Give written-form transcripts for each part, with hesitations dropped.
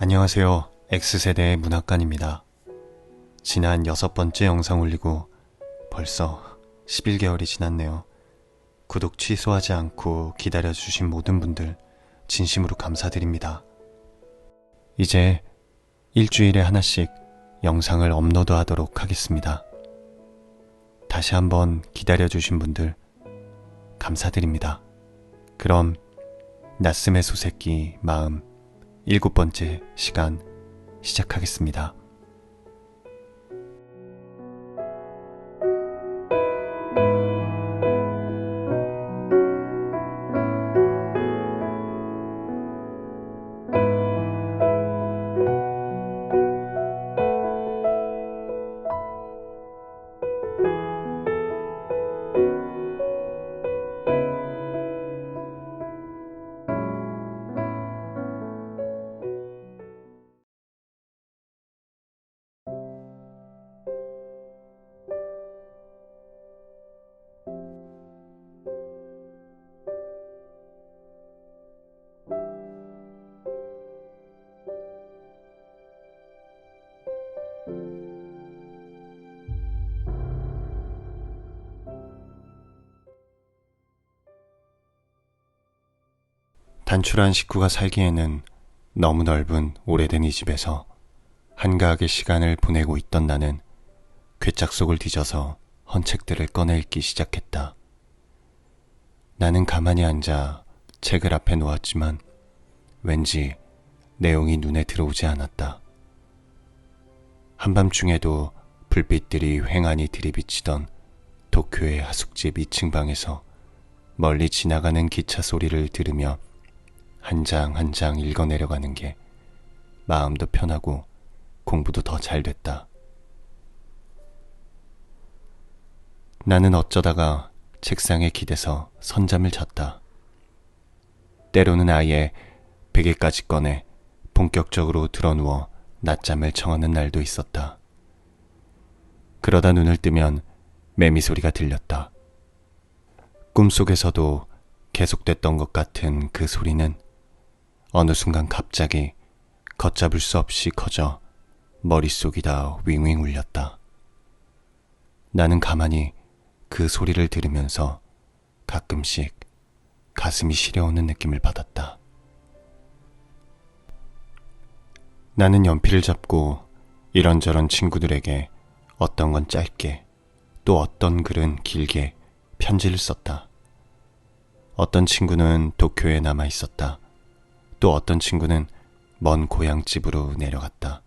안녕하세요. X세대의 문학관입니다. 지난 6번째 영상 올리고 벌써 11개월이 지났네요. 구독 취소하지 않고 기다려주신 모든 분들 진심으로 감사드립니다. 이제 일주일에 하나씩 영상을 업로드하도록 하겠습니다. 다시 한번 기다려주신 분들 감사드립니다. 그럼 낯섦의 소새끼 마음 7번째 시간 시작하겠습니다. 단출한 식구가 살기에는 너무 넓은 오래된 이 집에서 한가하게 시간을 보내고 있던 나는 괴짝 속을 뒤져서 헌책들을 꺼내 읽기 시작했다. 나는 가만히 앉아 책을 앞에 놓았지만 왠지 내용이 눈에 들어오지 않았다. 한밤중에도 불빛들이 횡하니 들이비치던 도쿄의 하숙집 2층 방에서 멀리 지나가는 기차 소리를 들으며 한 장 한 장 읽어내려가는 게 마음도 편하고 공부도 더 잘 됐다. 나는 어쩌다가 책상에 기대서 선잠을 잤다. 때로는 아예 베개까지 꺼내 본격적으로 드러누워 낮잠을 청하는 날도 있었다. 그러다 눈을 뜨면 매미 소리가 들렸다. 꿈속에서도 계속됐던 것 같은 그 소리는 어느 순간 갑자기 걷잡을 수 없이 커져 머릿속이 다 윙윙 울렸다. 나는 가만히 그 소리를 들으면서 가끔씩 가슴이 시려오는 느낌을 받았다. 나는 연필을 잡고 이런저런 친구들에게 어떤 건 짧게 또 어떤 글은 길게 편지를 썼다. 어떤 친구는 도쿄에 남아 있었다. 또 어떤 친구는 먼 고향집으로 내려갔다.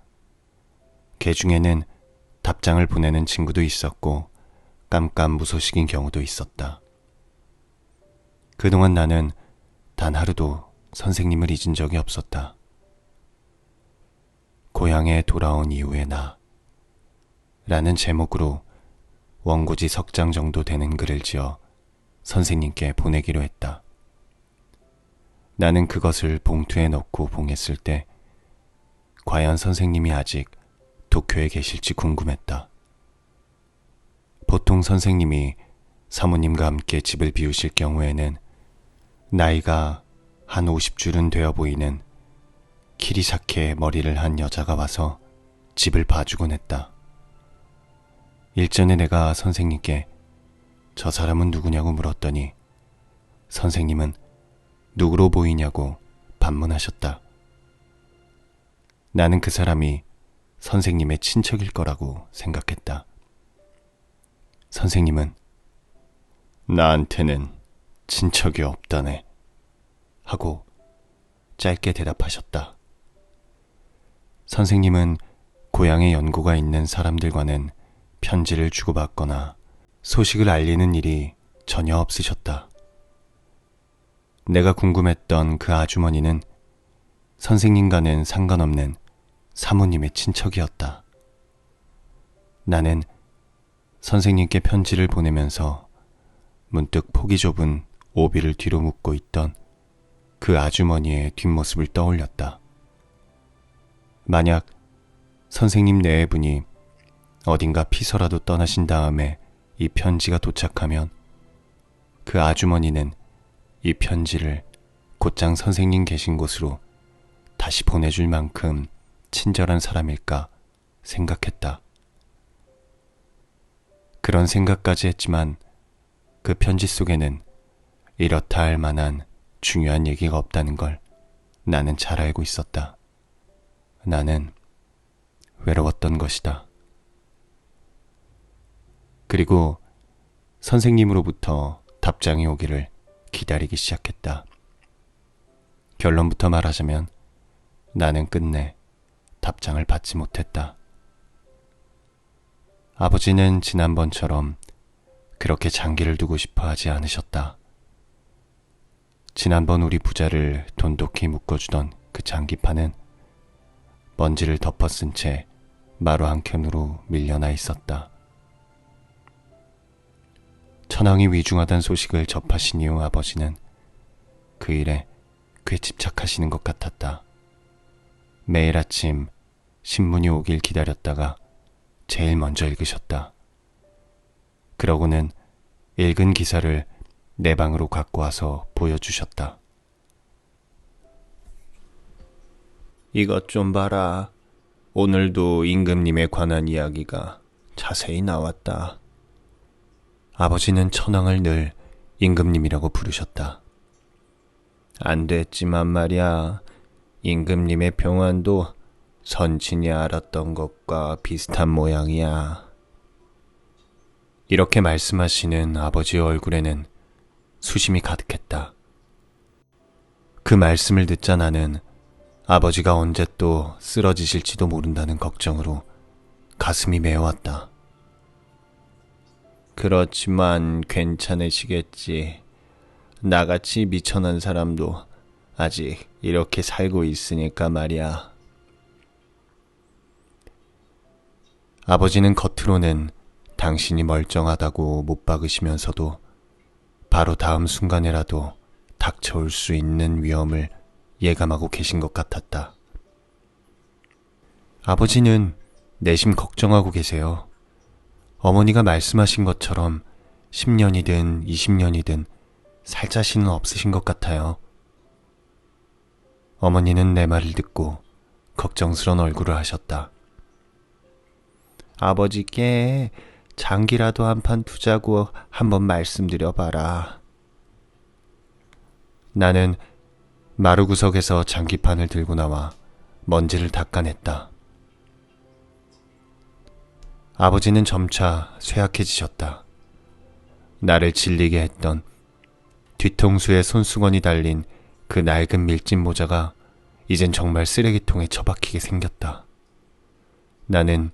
그 중에는 답장을 보내는 친구도 있었고 깜깜무소식인 경우도 있었다. 그동안 나는 단 하루도 선생님을 잊은 적이 없었다. 고향에 돌아온 이후의 나 라는 제목으로 원고지 3장 정도 되는 글을 지어 선생님께 보내기로 했다. 나는 그것을 봉투에 넣고 봉했을 때 과연 선생님이 아직 도쿄에 계실지 궁금했다. 보통 선생님이 사모님과 함께 집을 비우실 경우에는 나이가 한 50줄은 되어 보이는 키리사케 머리를 한 여자가 와서 집을 봐주곤 했다. 일전에 내가 선생님께 저 사람은 누구냐고 물었더니 선생님은 누구로 보이냐고 반문하셨다. 나는 그 사람이 선생님의 친척일 거라고 생각했다. 선생님은 나한테는 친척이 없다네 하고 짧게 대답하셨다. 선생님은 고향에 연고가 있는 사람들과는 편지를 주고받거나 소식을 알리는 일이 전혀 없으셨다. 내가 궁금했던 그 아주머니는 선생님과는 상관없는 사모님의 친척이었다. 나는 선생님께 편지를 보내면서 문득 폭이 좁은 오비를 뒤로 묶고 있던 그 아주머니의 뒷모습을 떠올렸다. 만약 선생님 내외분이 어딘가 피서라도 떠나신 다음에 이 편지가 도착하면 그 아주머니는 이 편지를 곧장 선생님 계신 곳으로 다시 보내줄 만큼 친절한 사람일까 생각했다. 그런 생각까지 했지만 그 편지 속에는 이렇다 할 만한 중요한 얘기가 없다는 걸 나는 잘 알고 있었다. 나는 외로웠던 것이다. 그리고 선생님으로부터 답장이 오기를 기다리기 시작했다. 결론부터 말하자면 나는 끝내 답장을 받지 못했다. 아버지는 지난번처럼 그렇게 장기를 두고 싶어 하지 않으셨다. 지난번 우리 부자를 돈독히 묶어주던 그 장기판은 먼지를 덮어쓴 채 마루 한켠으로 밀려나 있었다. 천황이 위중하다는 소식을 접하신 이후 아버지는 그 일에 꽤 집착하시는 것 같았다. 매일 아침 신문이 오길 기다렸다가 제일 먼저 읽으셨다. 그러고는 읽은 기사를 내 방으로 갖고 와서 보여주셨다. 이것 좀 봐라. 오늘도 임금님에 관한 이야기가 자세히 나왔다. 아버지는 천황을 늘 임금님이라고 부르셨다. 안 됐지만 말이야. 임금님의 병환도 선친이 알았던 것과 비슷한 모양이야. 이렇게 말씀하시는 아버지의 얼굴에는 수심이 가득했다. 그 말씀을 듣자 나는 아버지가 언제 또 쓰러지실지도 모른다는 걱정으로 가슴이 메어왔다. 그렇지만 괜찮으시겠지. 나같이 미천한 사람도 아직 이렇게 살고 있으니까 말이야. 아버지는 겉으로는 당신이 멀쩡하다고 못 박으시면서도 바로 다음 순간에라도 닥쳐올 수 있는 위험을 예감하고 계신 것 같았다. 아버지는 내심 걱정하고 계세요. 어머니가 말씀하신 것처럼 10년이든 20년이든 살 자신은 없으신 것 같아요. 어머니는 내 말을 듣고 걱정스러운 얼굴을 하셨다. 아버지께 장기라도 한 판 두자고 한번 말씀드려봐라. 나는 마루구석에서 장기판을 들고 나와 먼지를 닦아냈다. 아버지는 점차 쇠약해지셨다. 나를 질리게 했던 뒤통수에 손수건이 달린 그 낡은 밀짚 모자가 이젠 정말 쓰레기통에 처박히게 생겼다. 나는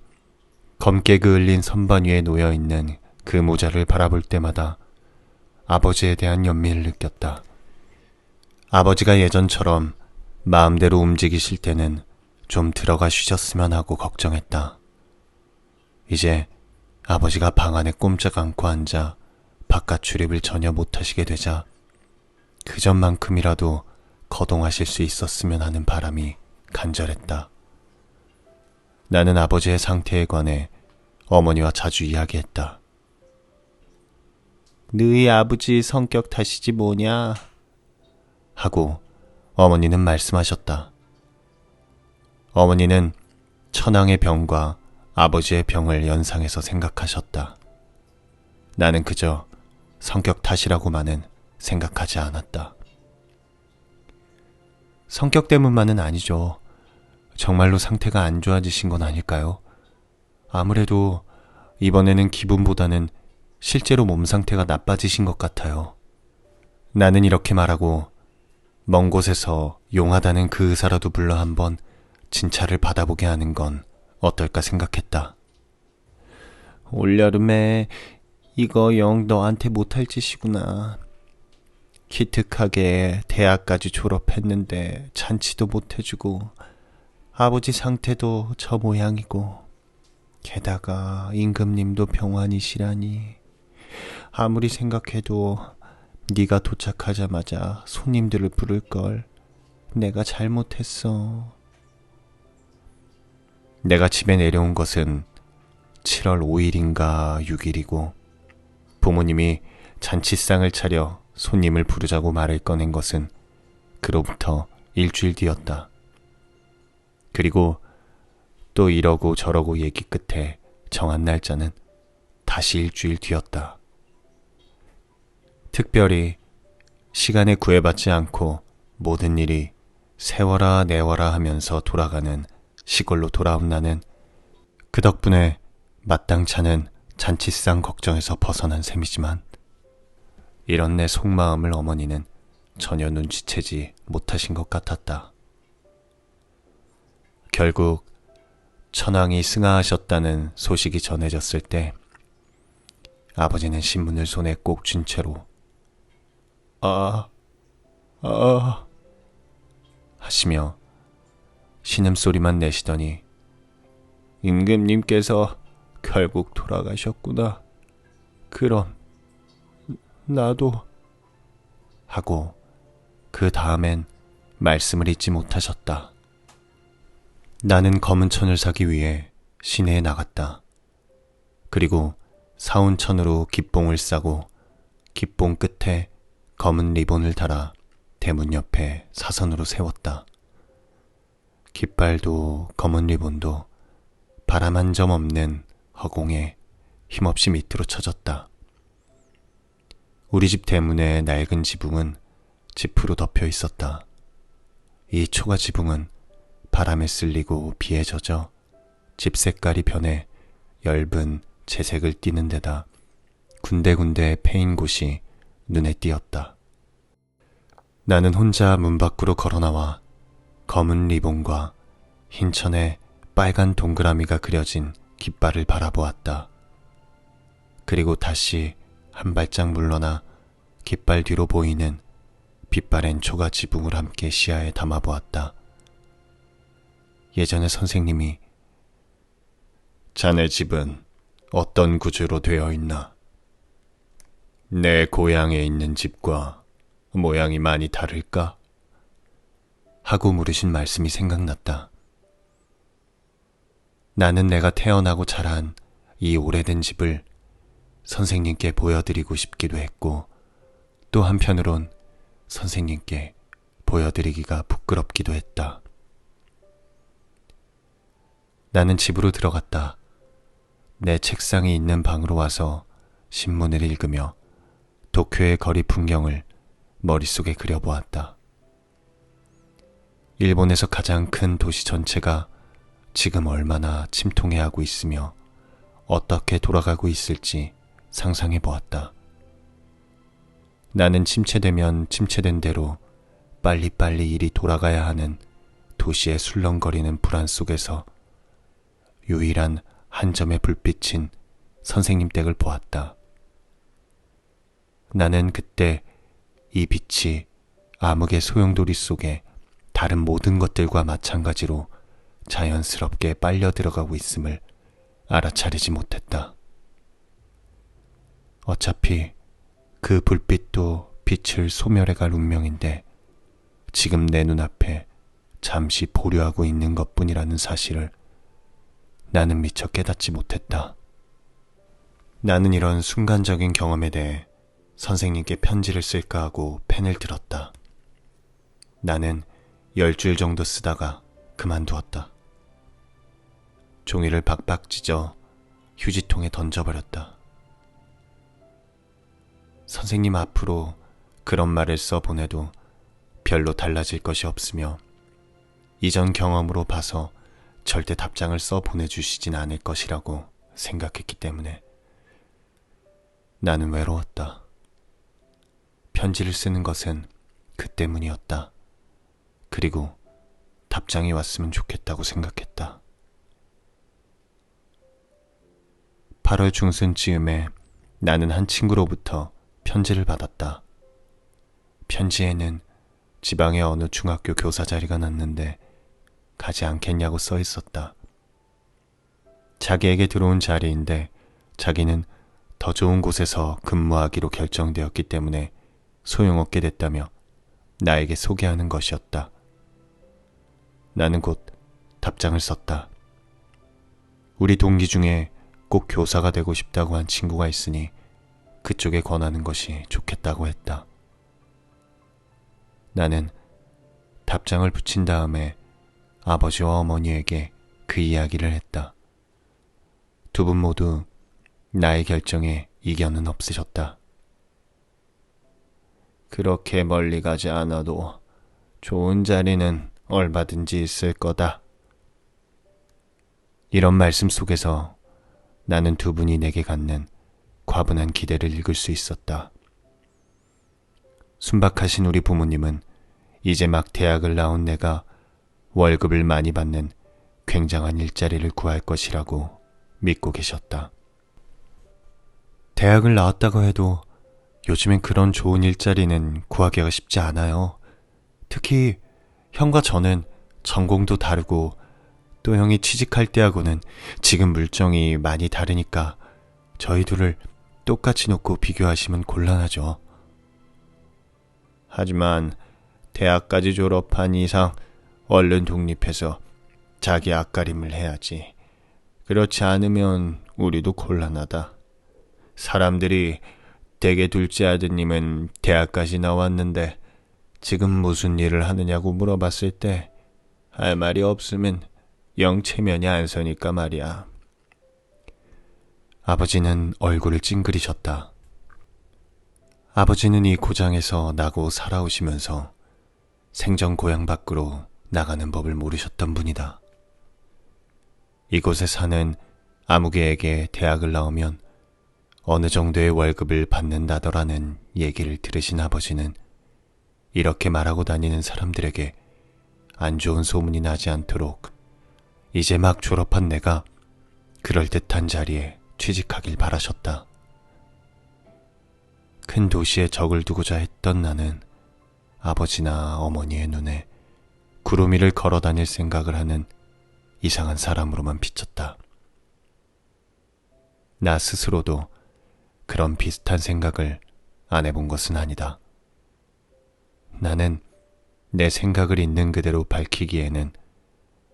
검게 그을린 선반 위에 놓여있는 그 모자를 바라볼 때마다 아버지에 대한 연민을 느꼈다. 아버지가 예전처럼 마음대로 움직이실 때는 좀 들어가 쉬셨으면 하고 걱정했다. 이제 아버지가 방 안에 꼼짝 않고 앉아 바깥 출입을 전혀 못하시게 되자 그 전만큼이라도 거동하실 수 있었으면 하는 바람이 간절했다. 나는 아버지의 상태에 관해 어머니와 자주 이야기했다. 너희 아버지 성격 탓이지 뭐냐? 하고 어머니는 말씀하셨다. 어머니는 천황의 병과 아버지의 병을 연상해서 생각하셨다. 나는 그저 성격 탓이라고만은 생각하지 않았다. 성격 때문만은 아니죠. 정말로 상태가 안 좋아지신 건 아닐까요? 아무래도 이번에는 기분보다는 실제로 몸 상태가 나빠지신 것 같아요. 나는 이렇게 말하고 먼 곳에서 용하다는 그 의사라도 불러 한번 진찰을 받아보게 하는 건 어떨까 생각했다. 올여름에 이거 영 너한테 못할 짓이구나. 기특하게 대학까지 졸업했는데 잔치도 못해주고 아버지 상태도 저 모양이고 게다가 임금님도 병환이시라니. 아무리 생각해도 네가 도착하자마자 손님들을 부를걸. 내가 잘못했어. 내가 집에 내려온 것은 7월 5일인가 6일이고 부모님이 잔치상을 차려 손님을 부르자고 말을 꺼낸 것은 그로부터 일주일 뒤였다. 그리고 또 이러고 저러고 얘기 끝에 정한 날짜는 다시 일주일 뒤였다. 특별히 시간에 구애받지 않고 모든 일이 세워라 내워라 하면서 돌아가는 시골로 돌아온 나는 그 덕분에 마땅찮은 잔치상 걱정에서 벗어난 셈이지만 이런 내 속마음을 어머니는 전혀 눈치채지 못하신 것 같았다. 결국 천황이 승하하셨다는 소식이 전해졌을 때 아버지는 신문을 손에 꼭 쥔 채로 하시며 신음소리만 내시더니 임금님께서 결국 돌아가셨구나. 그럼 나도 하고 그 다음엔 말씀을 잇지 못하셨다. 나는 검은 천을 사기 위해 시내에 나갔다. 그리고 사온 천으로 깃봉을 싸고 깃봉 끝에 검은 리본을 달아 대문 옆에 사선으로 세웠다. 깃발도 검은 리본도 바람 한 점 없는 허공에 힘없이 밑으로 쳐졌다. 우리 집 대문의 낡은 지붕은 지프로 덮여 있었다. 이 초가 지붕은 바람에 쓸리고 비에 젖어 집 색깔이 변해 엷은 채색을 띠는 데다 군데군데 패인 곳이 눈에 띄었다. 나는 혼자 문 밖으로 걸어나와 검은 리본과 흰 천에 빨간 동그라미가 그려진 깃발을 바라보았다. 그리고 다시 한 발짝 물러나 깃발 뒤로 보이는 빛바랜 초가 지붕을 함께 시야에 담아보았다. 예전에 선생님이 자네 집은 어떤 구조로 되어 있나? 내 고향에 있는 집과 모양이 많이 다를까? 하고 물으신 말씀이 생각났다. 나는 내가 태어나고 자란 이 오래된 집을 선생님께 보여드리고 싶기도 했고 또 한편으론 선생님께 보여드리기가 부끄럽기도 했다. 나는 집으로 들어갔다. 내 책상이 있는 방으로 와서 신문을 읽으며 도쿄의 거리 풍경을 머릿속에 그려보았다. 일본에서 가장 큰 도시 전체가 지금 얼마나 침통해하고 있으며 어떻게 돌아가고 있을지 상상해 보았다. 나는 침체되면 침체된 대로 빨리빨리 일이 돌아가야 하는 도시의 술렁거리는 불안 속에서 유일한 한 점의 불빛인 선생님 댁을 보았다. 나는 그때 이 빛이 암흑의 소용돌이 속에 다른 모든 것들과 마찬가지로 자연스럽게 빨려 들어가고 있음을 알아차리지 못했다. 어차피 그 불빛도 빛을 소멸해갈 운명인데 지금 내 눈앞에 잠시 보류하고 있는 것뿐이라는 사실을 나는 미처 깨닫지 못했다. 나는 이런 순간적인 경험에 대해 선생님께 편지를 쓸까 하고 펜을 들었다. 나는 10줄 정도 쓰다가 그만두었다. 종이를 박박 찢어 휴지통에 던져버렸다. 선생님 앞으로 그런 말을 써보내도 별로 달라질 것이 없으며 이전 경험으로 봐서 절대 답장을 써보내주시진 않을 것이라고 생각했기 때문에 나는 외로웠다. 편지를 쓰는 것은 그 때문이었다. 그리고 답장이 왔으면 좋겠다고 생각했다. 8월 중순쯤에 나는 한 친구로부터 편지를 받았다. 편지에는 지방의 어느 중학교 교사 자리가 났는데 가지 않겠냐고 써 있었다. 자기에게 들어온 자리인데 자기는 더 좋은 곳에서 근무하기로 결정되었기 때문에 소용없게 됐다며 나에게 소개하는 것이었다. 나는 곧 답장을 썼다. 우리 동기 중에 꼭 교사가 되고 싶다고 한 친구가 있으니 그쪽에 권하는 것이 좋겠다고 했다. 나는 답장을 붙인 다음에 아버지와 어머니에게 그 이야기를 했다. 두 분 모두 나의 결정에 이견은 없으셨다. 그렇게 멀리 가지 않아도 좋은 자리는 얼마든지 있을 거다. 이런 말씀 속에서 나는 두 분이 내게 갖는 과분한 기대를 읽을 수 있었다. 순박하신 우리 부모님은 이제 막 대학을 나온 내가 월급을 많이 받는 굉장한 일자리를 구할 것이라고 믿고 계셨다. 대학을 나왔다고 해도 요즘엔 그런 좋은 일자리는 구하기가 쉽지 않아요. 특히 형과 저는 전공도 다르고 또 형이 취직할 때하고는 지금 물정이 많이 다르니까 저희 둘을 똑같이 놓고 비교하시면 곤란하죠. 하지만 대학까지 졸업한 이상 얼른 독립해서 자기 앞가림을 해야지. 그렇지 않으면 우리도 곤란하다. 사람들이 대개 둘째 아드님은 대학까지 나왔는데 지금 무슨 일을 하느냐고 물어봤을 때 할 말이 없으면 영 체면이 안 서니까 말이야. 아버지는 얼굴을 찡그리셨다. 아버지는 이 고장에서 나고 살아오시면서 생전 고향 밖으로 나가는 법을 모르셨던 분이다. 이곳에 사는 아무개에게 대학을 나오면 어느 정도의 월급을 받는다더라는 얘기를 들으신 아버지는 이렇게 말하고 다니는 사람들에게 안 좋은 소문이 나지 않도록 이제 막 졸업한 내가 그럴듯한 자리에 취직하길 바라셨다. 큰 도시에 적을 두고자 했던 나는 아버지나 어머니의 눈에 구름 위를 걸어 다닐 생각을 하는 이상한 사람으로만 비쳤다. 나 스스로도 그런 비슷한 생각을 안 해본 것은 아니다. 나는 내 생각을 있는 그대로 밝히기에는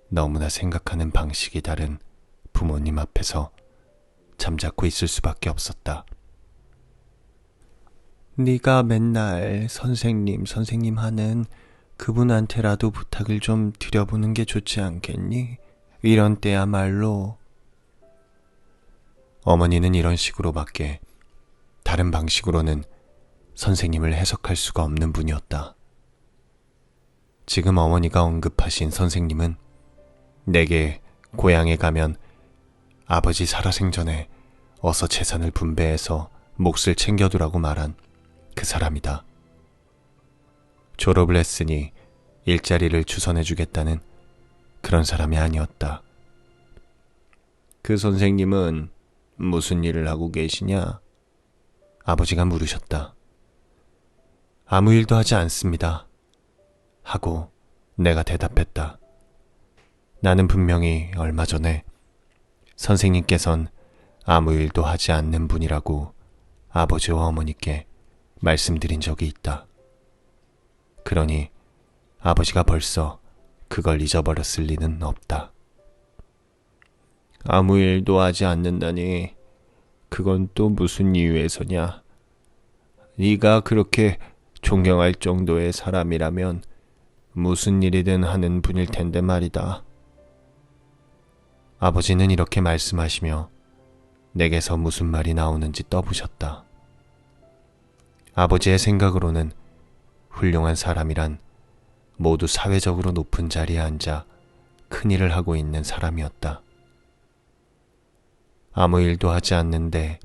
너무나 생각하는 방식이 다른 부모님 앞에서 잠자코 있을 수밖에 없었다. 네가 맨날 선생님 하는 그분한테라도 부탁을 좀 드려보는 게 좋지 않겠니? 이런 때야말로. 어머니는 이런 식으로밖에 다른 방식으로는 선생님을 해석할 수가 없는 분이었다. 지금 어머니가 언급하신 선생님은 내게 고향에 가면 아버지 살아생전에 어서 재산을 분배해서 몫을 챙겨두라고 말한 그 사람이다. 졸업을 했으니 일자리를 주선해주겠다는 그런 사람이 아니었다. 그 선생님은 무슨 일을 하고 계시냐? 아버지가 물으셨다. 아무 일도 하지 않습니다. 하고 내가 대답했다. 나는 분명히 얼마 전에 선생님께선 아무 일도 하지 않는 분이라고 아버지와 어머니께 말씀드린 적이 있다. 그러니 아버지가 벌써 그걸 잊어버렸을 리는 없다. 아무 일도 하지 않는다니 그건 또 무슨 이유에서냐? 네가 그렇게 존경할 정도의 사람이라면 무슨 일이든 하는 분일 텐데 말이다. 아버지는 이렇게 말씀하시며 내게서 무슨 말이 나오는지 떠보셨다. 아버지의 생각으로는 훌륭한 사람이란 모두 사회적으로 높은 자리에 앉아 큰일을 하고 있는 사람이었다. 아무 일도 하지 않는데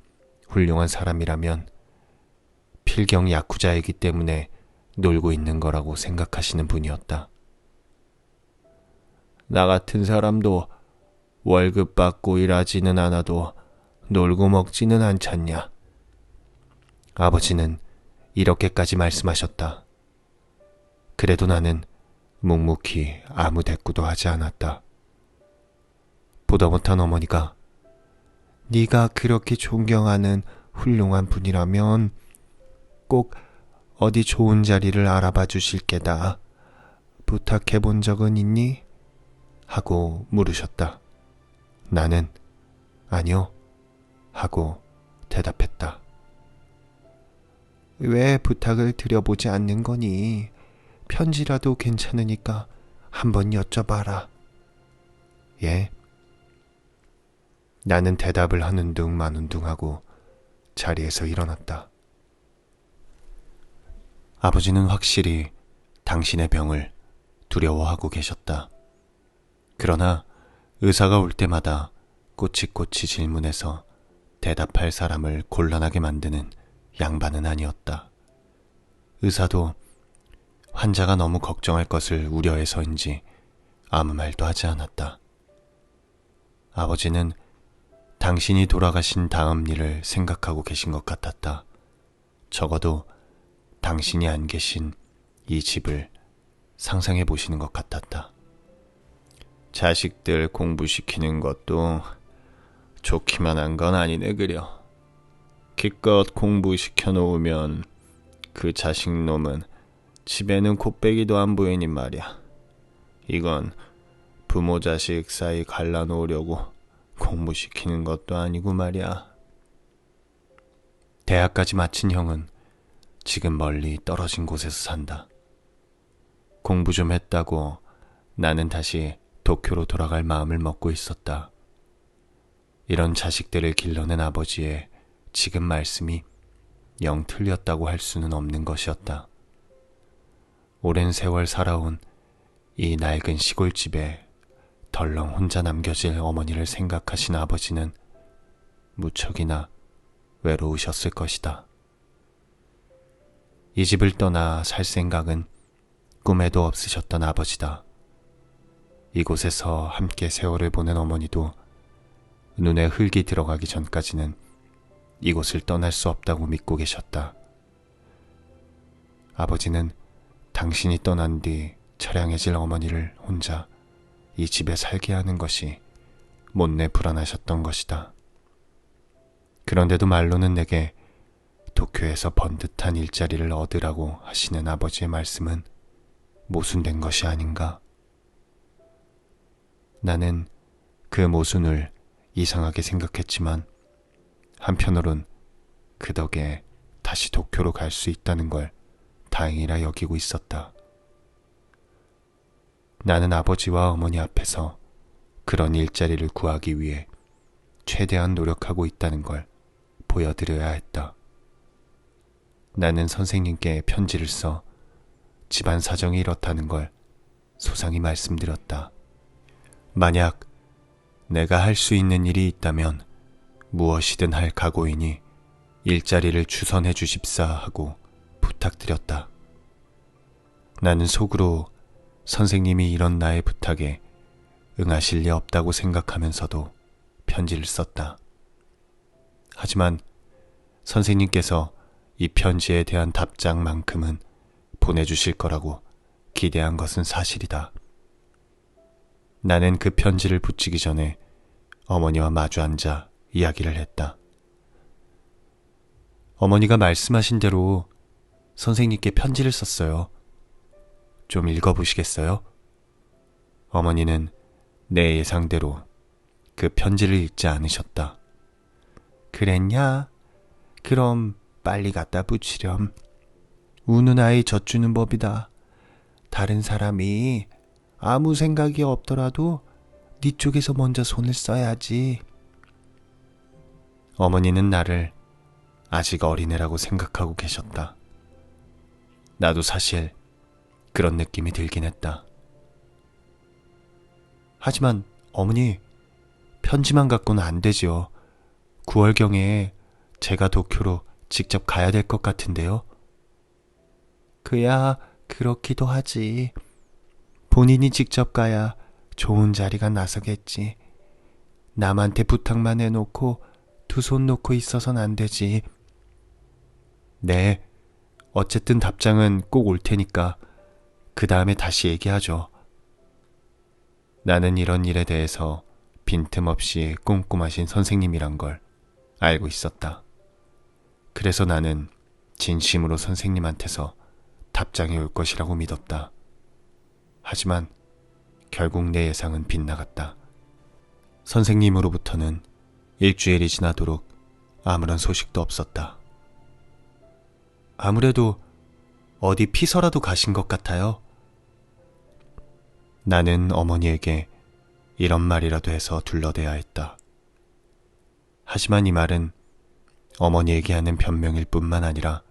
훌륭한 사람이라면 필경 야쿠자이기 때문에 놀고 있는 거라고 생각하시는 분이었다. 나 같은 사람도 월급 받고 일하지는 않아도 놀고 먹지는 않잖냐. 아버지는 이렇게까지 말씀하셨다. 그래도 나는 묵묵히 아무 대꾸도 하지 않았다. 보다 못한 어머니가 네가 그렇게 존경하는 훌륭한 분이라면 꼭 어디 좋은 자리를 알아봐 주실 게다. 부탁해 본 적은 있니? 하고 물으셨다. 나는 아니요 하고 대답했다. 왜 부탁을 드려보지 않는 거니? 편지라도 괜찮으니까 한번 여쭤봐라. 예? 나는 대답을 하는 둥 마는 둥 하고 자리에서 일어났다. 아버지는 확실히 당신의 병을 두려워하고 계셨다. 그러나 의사가 올 때마다 꼬치꼬치 질문해서 대답할 사람을 곤란하게 만드는 양반은 아니었다. 의사도 환자가 너무 걱정할 것을 우려해서인지 아무 말도 하지 않았다. 아버지는 당신이 돌아가신 다음 일을 생각하고 계신 것 같았다. 적어도 당신이 안 계신 이 집을 상상해 보시는 것 같았다. 자식들 공부시키는 것도 좋기만 한 건 아니네 그려. 기껏 공부시켜 놓으면 그 자식놈은 집에는 곱빼기도 안 보이니 말이야. 이건 부모 자식 사이 갈라놓으려고 공부시키는 것도 아니고 말이야. 대학까지 마친 형은 지금 멀리 떨어진 곳에서 산다. 공부 좀 했다고 나는 다시 도쿄로 돌아갈 마음을 먹고 있었다. 이런 자식들을 길러낸 아버지의 지금 말씀이 영 틀렸다고 할 수는 없는 것이었다. 오랜 세월 살아온 이 낡은 시골집에 덜렁 혼자 남겨질 어머니를 생각하신 아버지는 무척이나 외로우셨을 것이다. 이 집을 떠나 살 생각은 꿈에도 없으셨던 아버지다. 이곳에서 함께 세월을 보낸 어머니도 눈에 흙이 들어가기 전까지는 이곳을 떠날 수 없다고 믿고 계셨다. 아버지는 당신이 떠난 뒤 처량해질 어머니를 혼자 이 집에 살게 하는 것이 못내 불안하셨던 것이다. 그런데도 말로는 내게 도쿄에서 번듯한 일자리를 얻으라고 하시는 아버지의 말씀은 모순된 것이 아닌가. 나는 그 모순을 이상하게 생각했지만 한편으론 그 덕에 다시 도쿄로 갈 수 있다는 걸 다행이라 여기고 있었다. 나는 아버지와 어머니 앞에서 그런 일자리를 구하기 위해 최대한 노력하고 있다는 걸 보여드려야 했다. 나는 선생님께 편지를 써 집안 사정이 이렇다는 걸 소상히 말씀드렸다. 만약 내가 할 수 있는 일이 있다면 무엇이든 할 각오이니 일자리를 주선해 주십사 하고 부탁드렸다. 나는 속으로 선생님이 이런 나의 부탁에 응하실 리 없다고 생각하면서도 편지를 썼다. 하지만 선생님께서 이 편지에 대한 답장만큼은 보내주실 거라고 기대한 것은 사실이다. 나는 그 편지를 붙이기 전에 어머니와 마주 앉아 이야기를 했다. 어머니가 말씀하신 대로 선생님께 편지를 썼어요. 좀 읽어보시겠어요? 어머니는 내 예상대로 그 편지를 읽지 않으셨다. 그랬냐? 그럼 빨리 갖다 붙이렴. 우는 아이 젖주는 법이다. 다른 사람이 아무 생각이 없더라도 네 쪽에서 먼저 손을 써야지. 어머니는 나를 아직 어린애라고 생각하고 계셨다. 나도 사실 그런 느낌이 들긴 했다. 하지만 어머니, 편지만 갖고는 안 되지요. 9월경에 제가 도쿄로 직접 가야 될 것 같은데요. 그야 그렇기도 하지. 본인이 직접 가야 좋은 자리가 나서겠지. 남한테 부탁만 해놓고 두 손 놓고 있어선 안 되지. 네, 어쨌든 답장은 꼭 올 테니까 그 다음에 다시 얘기하죠. 나는 이런 일에 대해서 빈틈없이 꼼꼼하신 선생님이란 걸 알고 있었다. 그래서 나는 진심으로 선생님한테서 답장이 올 것이라고 믿었다. 하지만 결국 내 예상은 빗나갔다. 선생님으로부터는 일주일이 지나도록 아무런 소식도 없었다. 아무래도 어디 피서라도 가신 것 같아요. 나는 어머니에게 이런 말이라도 해서 둘러대야 했다. 하지만 이 말은 어머니에게 하는 변명일 뿐만 아니라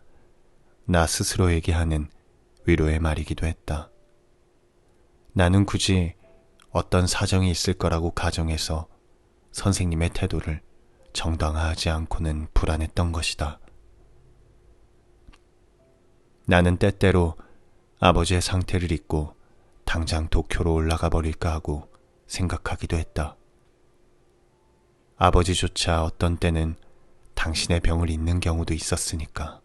나 스스로에게 하는 위로의 말이기도 했다. 나는 굳이 어떤 사정이 있을 거라고 가정해서 선생님의 태도를 정당화하지 않고는 불안했던 것이다. 나는 때때로 아버지의 상태를 잊고 당장 도쿄로 올라가 버릴까 하고 생각하기도 했다. 아버지조차 어떤 때는 당신의 병을 잊는 경우도 있었으니까.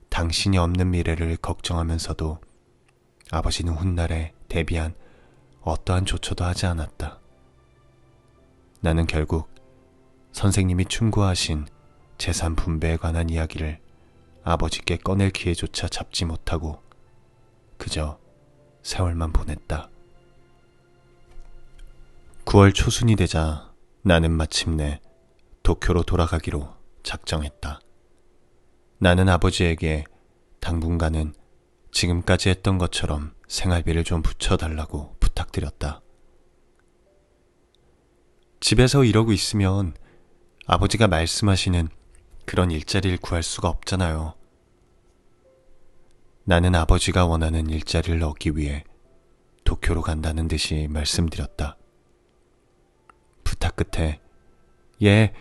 당신이 없는 미래를 걱정하면서도 아버지는 훗날에 대비한 어떠한 조처도 하지 않았다. 나는 결국 선생님이 충고하신 재산 분배에 관한 이야기를 아버지께 꺼낼 기회조차 잡지 못하고 그저 세월만 보냈다. 9월 초순이 되자 나는 마침내 도쿄로 돌아가기로 작정했다. 나는 아버지에게 당분간은 지금까지 했던 것처럼 생활비를 좀 붙여달라고 부탁드렸다. 집에서 이러고 있으면 아버지가 말씀하시는 그런 일자리를 구할 수가 없잖아요. 나는 아버지가 원하는 일자리를 얻기 위해 도쿄로 간다는 듯이 말씀드렸다. 부탁 끝에 예,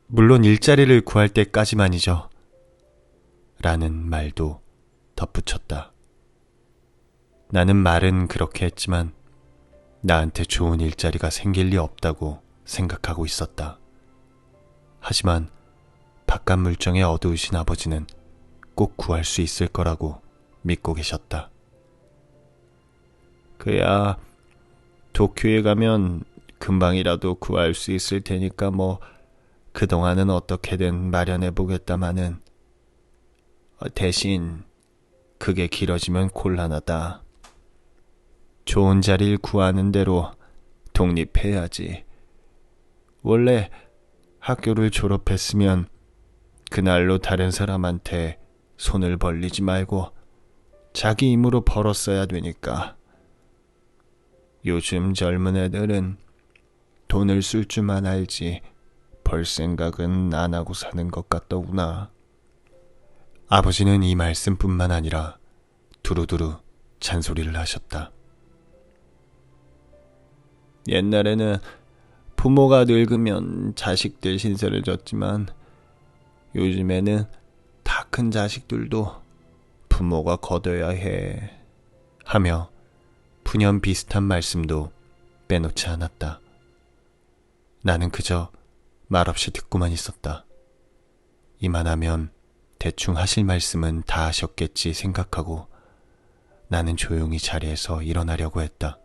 물론 일자리를 구할 때까지만이죠. 라는 말도 덧붙였다. 나는 말은 그렇게 했지만 나한테 좋은 일자리가 생길 리 없다고 생각하고 있었다. 하지만 바깥 물정에 어두우신 아버지는 꼭 구할 수 있을 거라고 믿고 계셨다. 그야 도쿄에 가면 금방이라도 구할 수 있을 테니까 그동안은 어떻게든 마련해 보겠다마는 대신 그게 길어지면 곤란하다. 좋은 자리를 구하는 대로 독립해야지. 원래 학교를 졸업했으면 그날로 다른 사람한테 손을 벌리지 말고 자기 힘으로 벌었어야 되니까. 요즘 젊은 애들은 돈을 쓸 줄만 알지 벌 생각은 안 하고 사는 것 같더구나. 아버지는 이 말씀뿐만 아니라 두루두루 잔소리를 하셨다. 옛날에는 부모가 늙으면 자식들 신세를 졌지만 요즘에는 다 큰 자식들도 부모가 거둬야 해. 하며 푸념 비슷한 말씀도 빼놓지 않았다. 나는 그저 말없이 듣고만 있었다. 이만하면 대충 하실 말씀은 다 하셨겠지 생각하고 나는 조용히 자리에서 일어나려고 했다.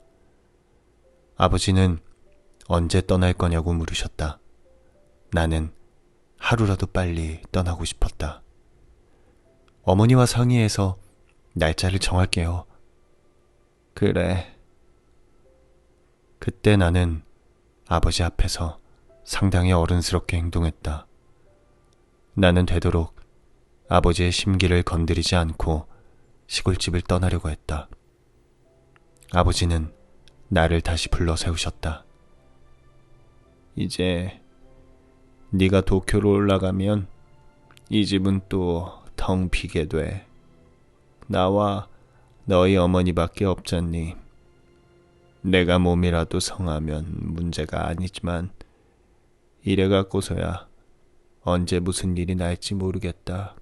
아버지는 언제 떠날 거냐고 물으셨다. 나는 하루라도 빨리 떠나고 싶었다. 어머니와 상의해서 날짜를 정할게요. 그래. 그때 나는 아버지 앞에서 상당히 어른스럽게 행동했다. 나는 되도록 아버지의 심기를 건드리지 않고 시골집을 떠나려고 했다. 아버지는 나를 다시 불러 세우셨다. 이제 네가 도쿄로 올라가면 이 집은 또 텅 비게 돼. 나와 너희 어머니밖에 없잖니. 내가 몸이라도 성하면 문제가 아니지만 이래 갖고서야 언제 무슨 일이 날지 모르겠다.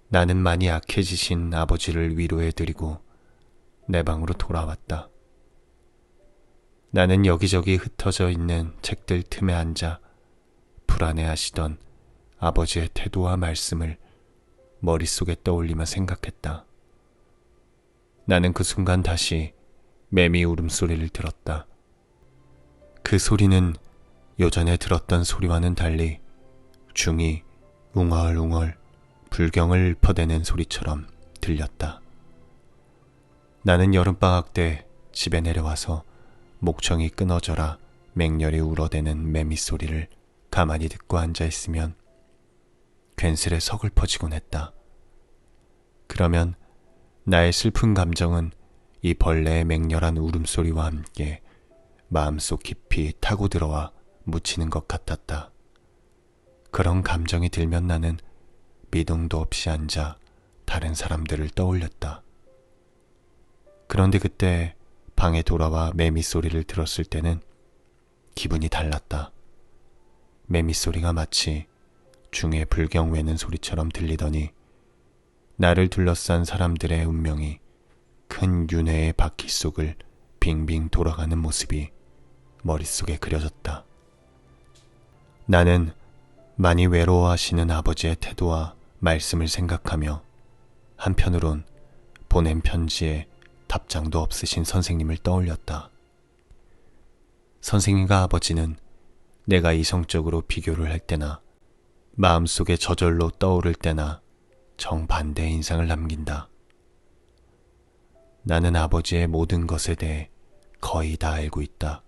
나는 많이 약해지신 아버지를 위로해드리고 내 방으로 돌아왔다. 나는 여기저기 흩어져 있는 책들 틈에 앉아 불안해하시던 아버지의 태도와 말씀을 머릿속에 떠올리며 생각했다. 나는 그 순간 다시 매미 울음소리를 들었다. 그 소리는 요전에 들었던 소리와는 달리 중이 웅얼웅얼 불경을 읊어대는 소리처럼 들렸다. 나는 여름방학 때 집에 내려와서 목청이 끊어져라 맹렬히 울어대는 매미 소리를 가만히 듣고 앉아있으면 괜스레 서글퍼지곤 했다. 그러면 나의 슬픈 감정은 이 벌레의 맹렬한 울음소리와 함께 마음속 깊이 타고 들어와 묻히는 것 같았다. 그런 감정이 들면 나는 미동도 없이 앉아 다른 사람들을 떠올렸다. 그런데 그때 방에 돌아와 매미 소리를 들었을 때는 기분이 달랐다. 매미 소리가 마치 중에 불경 외는 소리처럼 들리더니 나를 둘러싼 사람들의 운명이 큰 윤회의 바퀴 속을 빙빙 돌아가는 모습이 머릿속에 그려졌다. 나는 많이 외로워하시는 아버지의 태도와 말씀을 생각하며 한편으론 보낸 편지에 답장도 없으신 선생님을 떠올렸다. 선생님과 아버지는 내가 이성적으로 비교를 할 때나 마음속에 저절로 떠오를 때나 정반대의 인상을 남긴다. 나는 아버지의 모든 것에 대해 거의 다 알고 있다.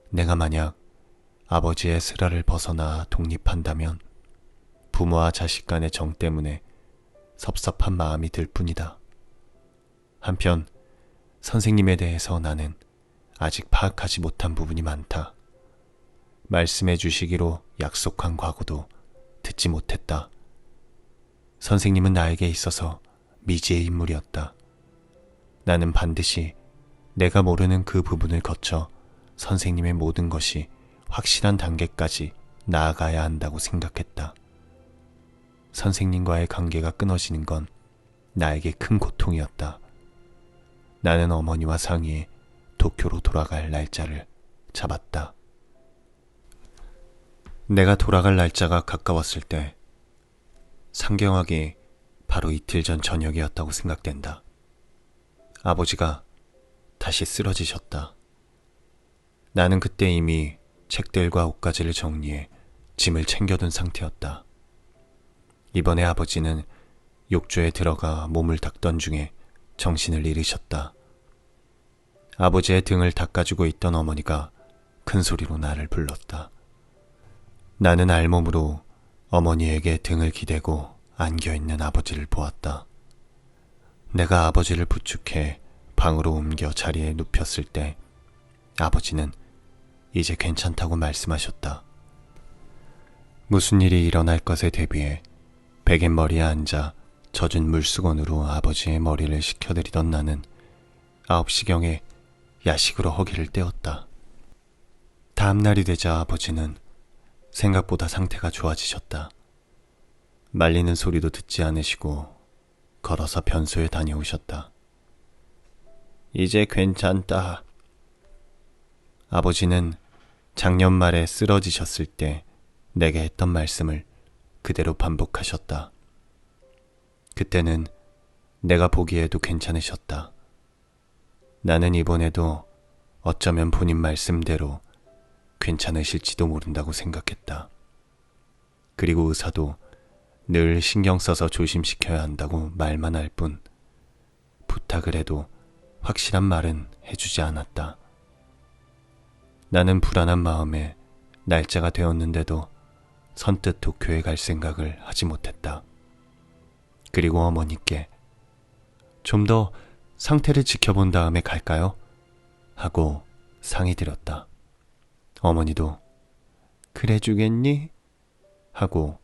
내가 만약 아버지의 슬하를 벗어나 독립한다면 부모와 자식 간의 정 때문에 섭섭한 마음이 들 뿐이다. 한편 선생님에 대해서 나는 아직 파악하지 못한 부분이 많다. 말씀해 주시기로 약속한 과거도 듣지 못했다. 선생님은 나에게 있어서 미지의 인물이었다. 나는 반드시 내가 모르는 그 부분을 거쳐 선생님의 모든 것이 확실한 단계까지 나아가야 한다고 생각했다. 선생님과의 관계가 끊어지는 건 나에게 큰 고통이었다. 나는 어머니와 상의해 도쿄로 돌아갈 날짜를 잡았다. 내가 돌아갈 날짜가 가까웠을 때 상경하게 바로 이틀 전 저녁이었다고 생각된다. 아버지가 다시 쓰러지셨다. 나는 그때 이미 책들과 옷가지를 정리해 짐을 챙겨둔 상태였다. 이번에 아버지는 욕조에 들어가 몸을 닦던 중에 정신을 잃으셨다. 아버지의 등을 닦아주고 있던 어머니가 큰 소리로 나를 불렀다. 나는 알몸으로 어머니에게 등을 기대고 안겨있는 아버지를 보았다. 내가 아버지를 부축해 방으로 옮겨 자리에 눕혔을 때 아버지는 이제 괜찮다고 말씀하셨다. 무슨 일이 일어날 것에 대비해 베갯머리에 앉아 젖은 물수건으로 아버지의 머리를 식혀드리던 나는 9시경에 야식으로 허기를 떼었다. 다음 날이 되자 아버지는 생각보다 상태가 좋아지셨다. 말리는 소리도 듣지 않으시고 걸어서 변소에 다녀오셨다. 이제 괜찮다. 아버지는 작년 말에 쓰러지셨을 때 내게 했던 말씀을 그대로 반복하셨다. 그때는 내가 보기에도 괜찮으셨다. 나는 이번에도 어쩌면 본인 말씀대로 괜찮으실지도 모른다고 생각했다. 그리고 의사도 늘 신경 써서 조심시켜야 한다고 말만 할 뿐 부탁을 해도 확실한 말은 해주지 않았다. 나는 불안한 마음에 날짜가 되었는데도 선뜻 도쿄에 갈 생각을 하지 못했다. 그리고 어머니께 좀 더 상태를 지켜본 다음에 갈까요? 하고 상의드렸다. 어머니도 그래 주겠니? 하고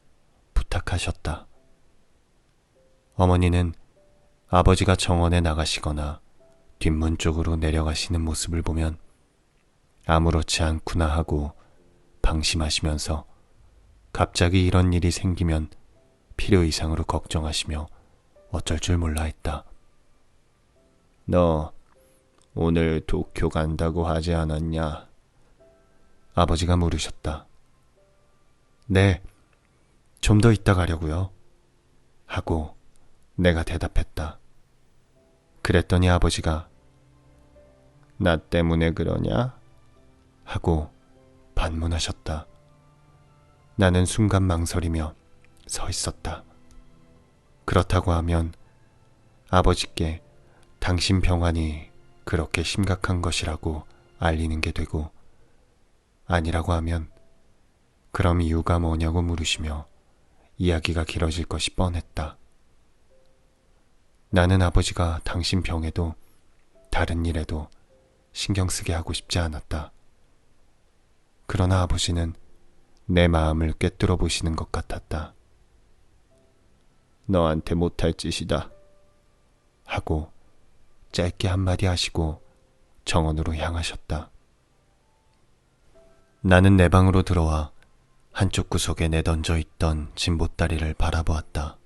부탁하셨다. 어머니는 아버지가 정원에 나가시거나 뒷문 쪽으로 내려가시는 모습을 보면 아무렇지 않구나 하고 방심하시면서 갑자기 이런 일이 생기면 필요 이상으로 걱정하시며 어쩔 줄 몰라 했다. 너 오늘 도쿄 간다고 하지 않았냐? 아버지가 물으셨다. 네, 좀 더 있다 가려고요. 하고 내가 대답했다. 그랬더니 아버지가 나 때문에 그러냐? 하고 반문하셨다. 나는 순간 망설이며 서 있었다. 그렇다고 하면 아버지께 당신 병환이 그렇게 심각한 것이라고 알리는 게 되고, 아니라고 하면 그럼 이유가 뭐냐고 물으시며 이야기가 길어질 것이 뻔했다. 나는 아버지가 당신 병에도 다른 일에도 신경 쓰게 하고 싶지 않았다. 그러나 아버지는 내 마음을 꿰뚫어 보시는 것 같았다. 너한테 못할 짓이다 하고 짧게 한마디 하시고 정원으로 향하셨다. 나는 내 방으로 들어와 한쪽 구석에 내던져 있던 진 보따리를 바라보았다.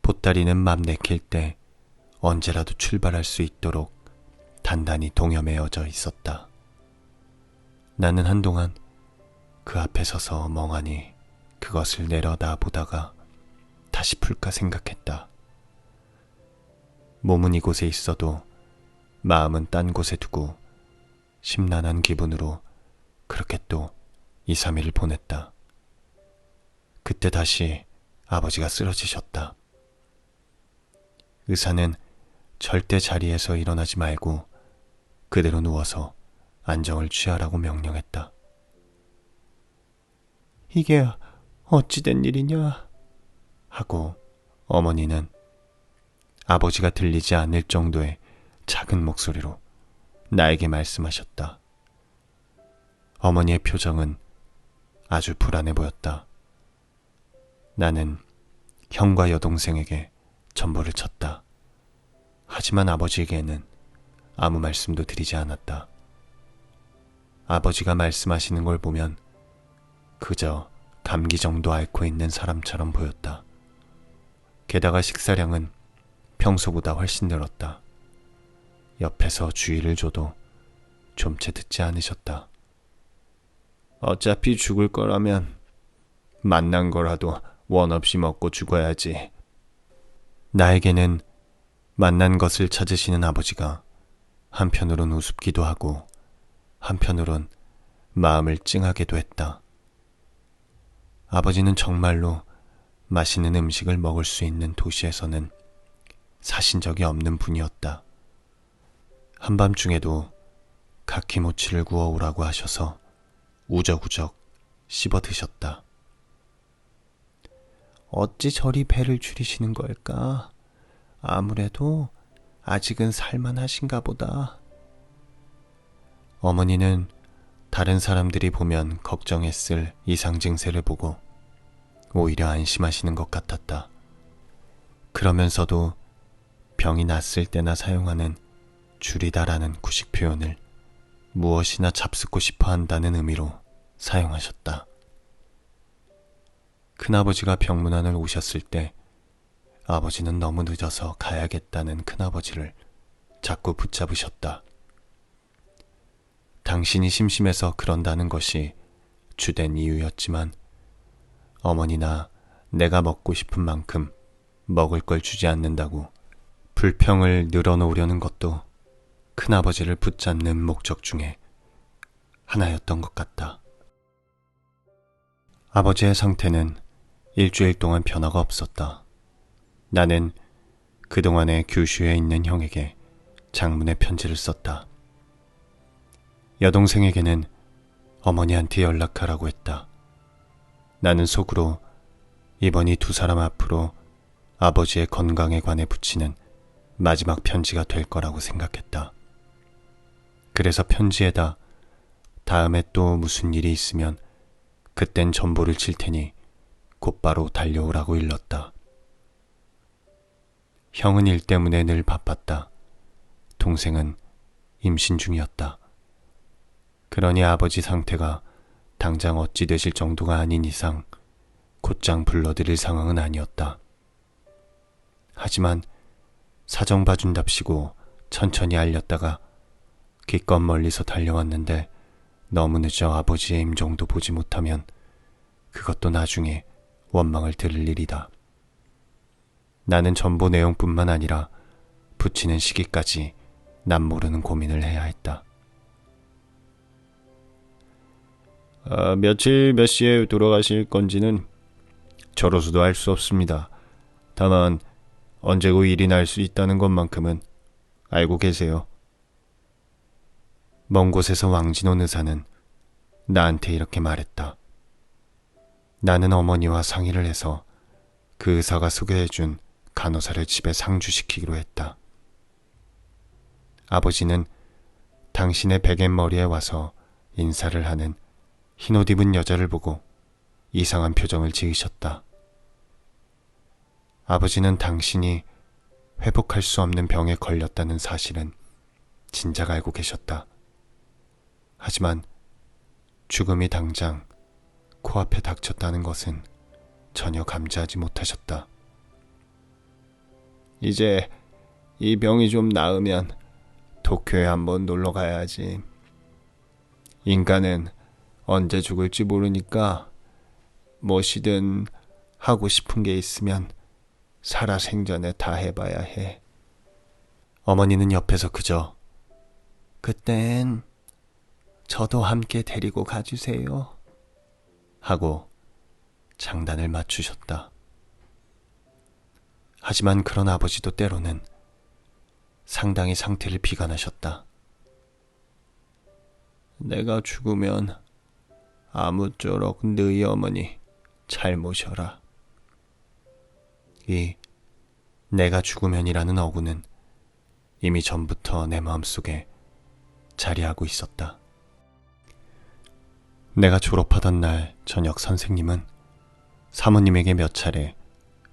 보따리는 맘 내킬 때 언제라도 출발할 수 있도록 단단히 동여매어져 있었다. 나는 한동안 그 앞에 서서 멍하니 그것을 내려다보다가 다시 풀까 생각했다. 몸은 이곳에 있어도 마음은 딴 곳에 두고 심란한 기분으로 그렇게 또 2, 3일을 보냈다. 그때 다시 아버지가 쓰러지셨다. 의사는 절대 자리에서 일어나지 말고 그대로 누워서 안정을 취하라고 명령했다. 이게 어찌된 일이냐 하고 어머니는 아버지가 들리지 않을 정도의 작은 목소리로 나에게 말씀하셨다. 어머니의 표정은 아주 불안해 보였다. 나는 형과 여동생에게 전보를 쳤다. 하지만 아버지에게는 아무 말씀도 드리지 않았다. 아버지가 말씀하시는 걸 보면 그저 감기 정도 앓고 있는 사람처럼 보였다. 게다가 식사량은 평소보다 훨씬 늘었다. 옆에서 주의를 줘도 좀채 듣지 않으셨다. 어차피 죽을 거라면 만난 거라도 원 없이 먹고 죽어야지. 나에게는 만난 것을 찾으시는 아버지가 한편으론 우습기도 하고 한편으론 마음을 찡하게도 했다. 아버지는 정말로 맛있는 음식을 먹을 수 있는 도시에서는 사신 적이 없는 분이었다. 한밤중에도 가키모치를 구워오라고 하셔서 우적우적 씹어 드셨다. 어찌 저리 배를 줄이시는 걸까? 아무래도 아직은 살만하신가 보다. 어머니는 다른 사람들이 보면 걱정했을 이상 증세를 보고 오히려 안심하시는 것 같았다. 그러면서도 병이 났을 때나 사용하는 줄이다라는 구식 표현을 무엇이나 잡숫고 싶어 한다는 의미로 사용하셨다. 큰아버지가 병문안을 오셨을 때 아버지는 너무 늦어서 가야겠다는 큰아버지를 자꾸 붙잡으셨다. 당신이 심심해서 그런다는 것이 주된 이유였지만 어머니나 내가 먹고 싶은 만큼 먹을 걸 주지 않는다고 불평을 늘어놓으려는 것도 큰아버지를 붙잡는 목적 중에 하나였던 것 같다. 아버지의 상태는 일주일 동안 변화가 없었다. 나는 그동안에 규슈에 있는 형에게 장문의 편지를 썼다. 여동생에게는 어머니한테 연락하라고 했다. 나는 속으로 이번이 두 사람 앞으로 아버지의 건강에 관해 붙이는 마지막 편지가 될 거라고 생각했다. 그래서 편지에다 다음에 또 무슨 일이 있으면 그땐 전보를 칠 테니 곧바로 달려오라고 일렀다. 형은 일 때문에 늘 바빴다. 동생은 임신 중이었다. 그러니 아버지 상태가 당장 어찌 되실 정도가 아닌 이상 곧장 불러드릴 상황은 아니었다. 하지만 사정 봐준답시고 천천히 알렸다가 기껏 멀리서 달려왔는데 너무 늦어 아버지의 임종도 보지 못하면 그것도 나중에 원망을 들을 일이다. 나는 전보 내용뿐만 아니라 붙이는 시기까지 남모르는 고민을 해야 했다. 며칠 몇 시에 돌아가실 건지는 저로서도 알 수 없습니다. 다만 언제고 일이 날 수 있다는 것만큼은 알고 계세요. 먼 곳에서 왕진원 의사는 나한테 이렇게 말했다. 나는 어머니와 상의를 해서 그 의사가 소개해준 간호사를 집에 상주시키기로 했다. 아버지는 당신의 베갯머리에 와서 인사를 하는 흰옷 입은 여자를 보고 이상한 표정을 지으셨다. 아버지는 당신이 회복할 수 없는 병에 걸렸다는 사실은 진작 알고 계셨다. 하지만 죽음이 당장 코앞에 닥쳤다는 것은 전혀 감지하지 못하셨다. 이제 이 병이 좀 나으면 도쿄에 한번 놀러 가야지. 인간은 언제 죽을지 모르니까 무엇이든 하고 싶은 게 있으면 살아생전에 다 해봐야 해. 어머니는 옆에서 그저 그땐 저도 함께 데리고 가주세요 하고 장단을 맞추셨다. 하지만 그런 아버지도 때로는 상당히 상태를 비관하셨다. 내가 죽으면 아무쪼록 너희 어머니 잘 모셔라. 이 내가 죽으면이라는 어구는 이미 전부터 내 마음속에 자리하고 있었다. 내가 졸업하던 날 저녁 선생님은 사모님에게 몇 차례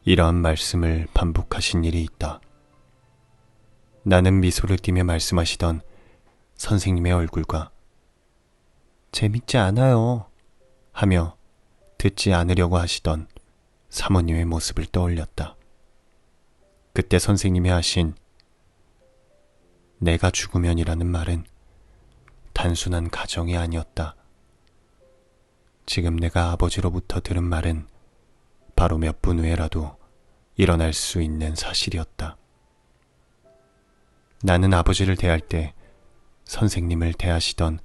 이러한 말씀을 반복하신 일이 있다. 나는 미소를 띠며 말씀하시던 선생님의 얼굴과 재밌지 않아요 하며 듣지 않으려고 하시던 사모님의 모습을 떠올렸다. 그때 선생님이 하신 내가 죽으면이라는 말은 단순한 가정이 아니었다. 지금 내가 아버지로부터 들은 말은 바로 몇 분 후에라도 일어날 수 있는 사실이었다. 나는 아버지를 대할 때 선생님을 대하시던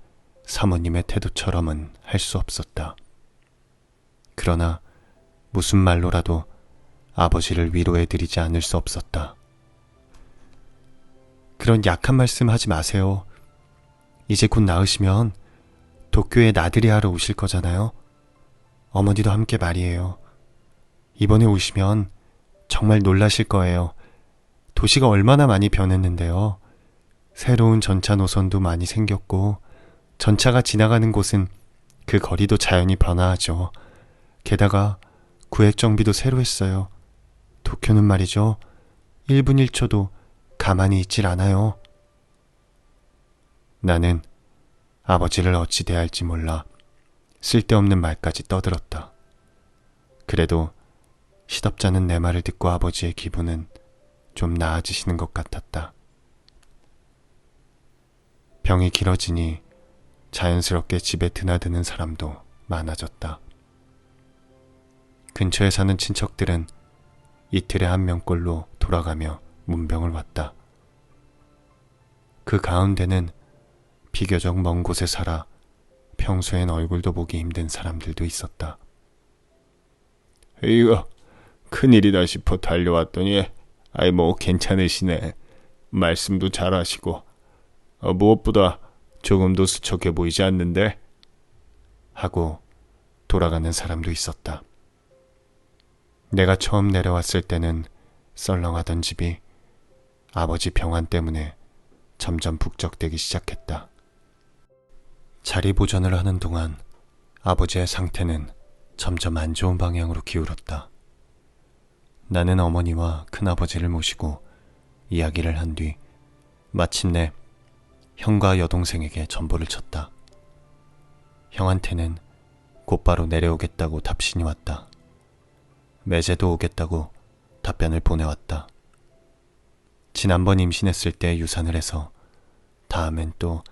사모님의 태도처럼은 할 수 없었다. 그러나 무슨 말로라도 아버지를 위로해드리지 않을 수 없었다. 그런 약한 말씀 하지 마세요. 이제 곧 나으시면 도쿄에 나들이 하러 오실 거잖아요. 어머니도 함께 말이에요. 이번에 오시면 정말 놀라실 거예요. 도시가 얼마나 많이 변했는데요. 새로운 전차 노선도 많이 생겼고 전차가 지나가는 곳은 그 거리도 자연히 변화하죠. 게다가 구획 정비도 새로 했어요. 도쿄는 말이죠. 1분 1초도 가만히 있질 않아요. 나는 아버지를 어찌 대할지 몰라 쓸데없는 말까지 떠들었다. 그래도 시덥잖은 내 말을 듣고 아버지의 기분은 좀 나아지시는 것 같았다. 병이 길어지니 자연스럽게 집에 드나드는 사람도 많아졌다. 근처에 사는 친척들은 이틀에 한 명꼴로 돌아가며 문병을 왔다. 그 가운데는 비교적 먼 곳에 살아 평소엔 얼굴도 보기 힘든 사람들도 있었다. 이거 큰일이다 싶어 달려왔더니 뭐 괜찮으시네. 말씀도 잘하시고 무엇보다 조금도 수척해 보이지 않는데? 하고 돌아가는 사람도 있었다. 내가 처음 내려왔을 때는 썰렁하던 집이 아버지 병환 때문에 점점 북적대기 시작했다. 자리 보전을 하는 동안 아버지의 상태는 점점 안 좋은 방향으로 기울었다. 나는 어머니와 큰아버지를 모시고 이야기를 한 뒤 마침내 형과 여동생에게 전보를 쳤다. 형한테는 곧바로 내려오겠다고 답신이 왔다. 매제도 오겠다고 답변을 보내왔다. 지난번 임신했을 때 유산을 해서 다음엔 또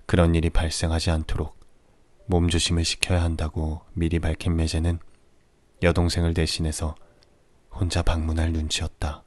그런 일이 발생하지 않도록 몸조심을 시켜야 한다고 미리 밝힌 매제는 여동생을 대신해서 혼자 방문할 눈치였다.